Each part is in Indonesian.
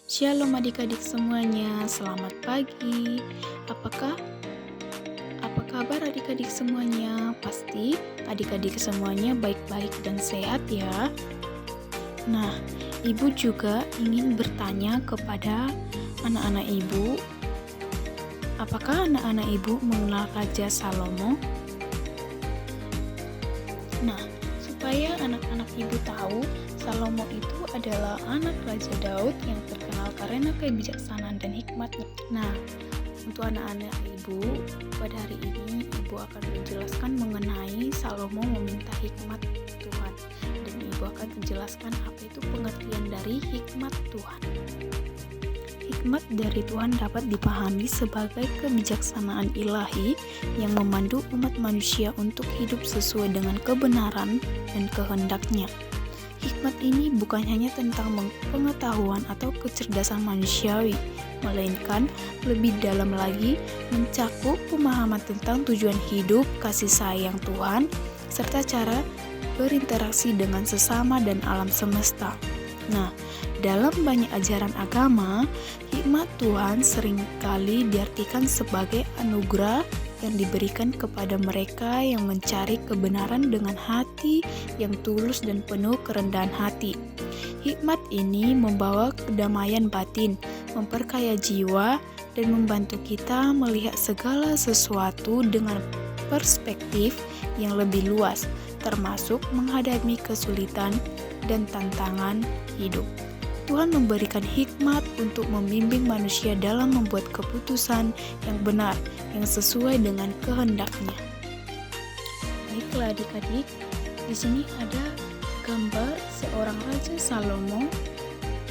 Shalom adik-adik semuanya, selamat pagi. Apakah apa kabar adik-adik semuanya? Pasti adik-adik semuanya baik-baik dan sehat ya. Nah, ibu juga ingin bertanya kepada anak-anak ibu, apakah anak-anak ibu mengenal Raja Salomo? Nah, supaya anak-anak ibu tahu, Salomo itu adalah anak Raja Daud yang terkenal karena kebijaksanaan dan hikmatnya. Nah, untuk anak-anak ibu, pada hari ini ibu akan menjelaskan mengenai Salomo meminta hikmat Tuhan. Dan ibu akan menjelaskan apa itu pengertian dari hikmat Tuhan. Hikmat dari Tuhan dapat dipahami sebagai kebijaksanaan ilahi yang memandu umat manusia untuk hidup sesuai dengan kebenaran dan kehendak-Nya. Hikmat ini bukan hanya tentang pengetahuan atau kecerdasan manusiawi, melainkan lebih dalam lagi mencakup pemahaman tentang tujuan hidup, kasih sayang Tuhan, serta cara berinteraksi dengan sesama dan alam semesta. Nah, dalam banyak ajaran agama, hikmat Tuhan seringkali diartikan sebagai anugerah yang diberikan kepada mereka yang mencari kebenaran dengan hati yang tulus dan penuh kerendahan hati. Hikmat ini membawa kedamaian batin, memperkaya jiwa, dan membantu kita melihat segala sesuatu dengan perspektif yang lebih luas, termasuk menghadapi kesulitan dan tantangan hidup. Tuhan memberikan hikmat untuk membimbing manusia dalam membuat keputusan yang benar, yang sesuai dengan kehendak-Nya. Baiklah adik-adik, di sini ada gambar seorang Raja Salomo,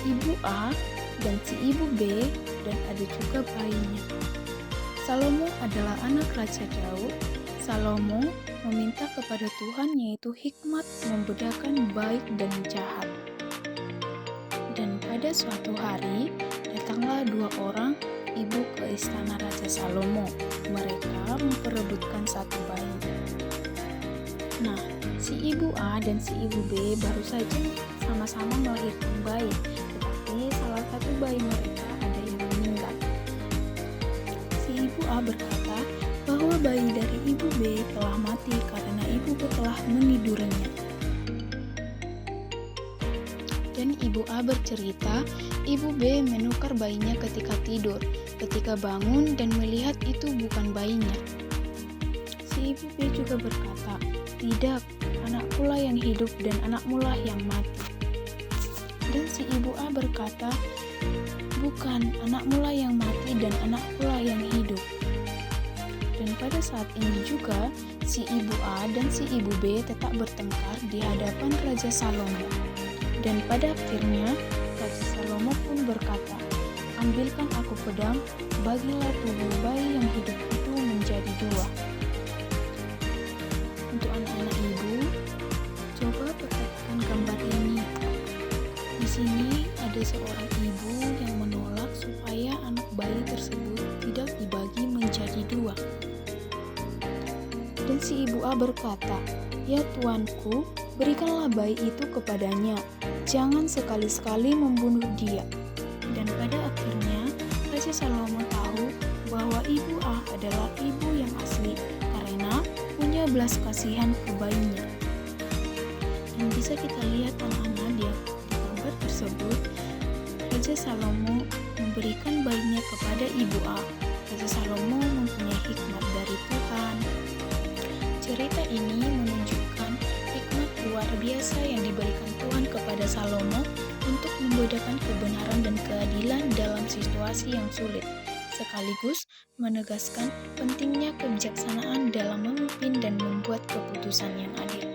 Ibu A, dan si Ibu B, dan ada juga bayinya. Salomo adalah anak Raja Daud. Salomo meminta kepada Tuhan yaitu hikmat membedakan baik dan jahat. Dan pada suatu hari, datanglah dua orang ibu ke istana Raja Salomo. Mereka memperebutkan satu bayi. Nah, si Ibu A dan si Ibu B baru saja sama-sama melahirkan bayi, tetapi salah satu bayi mereka ada yang meninggal. Si Ibu A berkata bahwa bayi dari Ibu B telah mati karena Ibu B telah menidurinya. Dan Ibu A bercerita, Ibu B menukar bayinya ketika tidur, ketika bangun dan melihat itu bukan bayinya. Si Ibu B juga berkata, "Tidak, anakkulah yang hidup dan anakmulah yang mati." Dan si Ibu A berkata, "Bukan, anakmulah yang mati dan anakkulah yang hidup." Dan pada saat ini juga, si Ibu A dan si Ibu B tetap bertengkar di hadapan Raja Salomo. Dan pada akhirnya, Raja Salomo pun berkata, "Ambilkan aku pedang, bagilah tubuh bayi yang hidup itu menjadi dua." Untuk anak-anak ibu, coba perhatikan gambar ini. Di sini ada seorang ibu yang menolak supaya anak bayi tersebut tidak dibagi menjadi dua. Dan si Ibu A berkata, "Ya Tuanku, berikanlah bayi itu kepadanya. Jangan sekali-sekali membunuh dia." Dan pada akhirnya, Raja Salomo tahu bahwa Ibu A adalah ibu yang asli karena punya belas kasihan ke bayinya. Dan bisa kita lihat anak-anak di gambar tersebut, Raja Salomo memberikan bayinya kepada Ibu A. Raja Salomo mempunyai hikmat dari Tuhan. Cerita ini menunjukkan hikmat luar biasa yang diberikan Tuhan kepada Salomo untuk membedakan kebenaran dan keadilan dalam situasi yang sulit, sekaligus menegaskan pentingnya kebijaksanaan dalam memimpin dan membuat keputusan yang adil.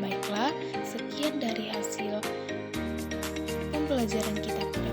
Baiklah, sekian dari hasil pembelajaran kita pada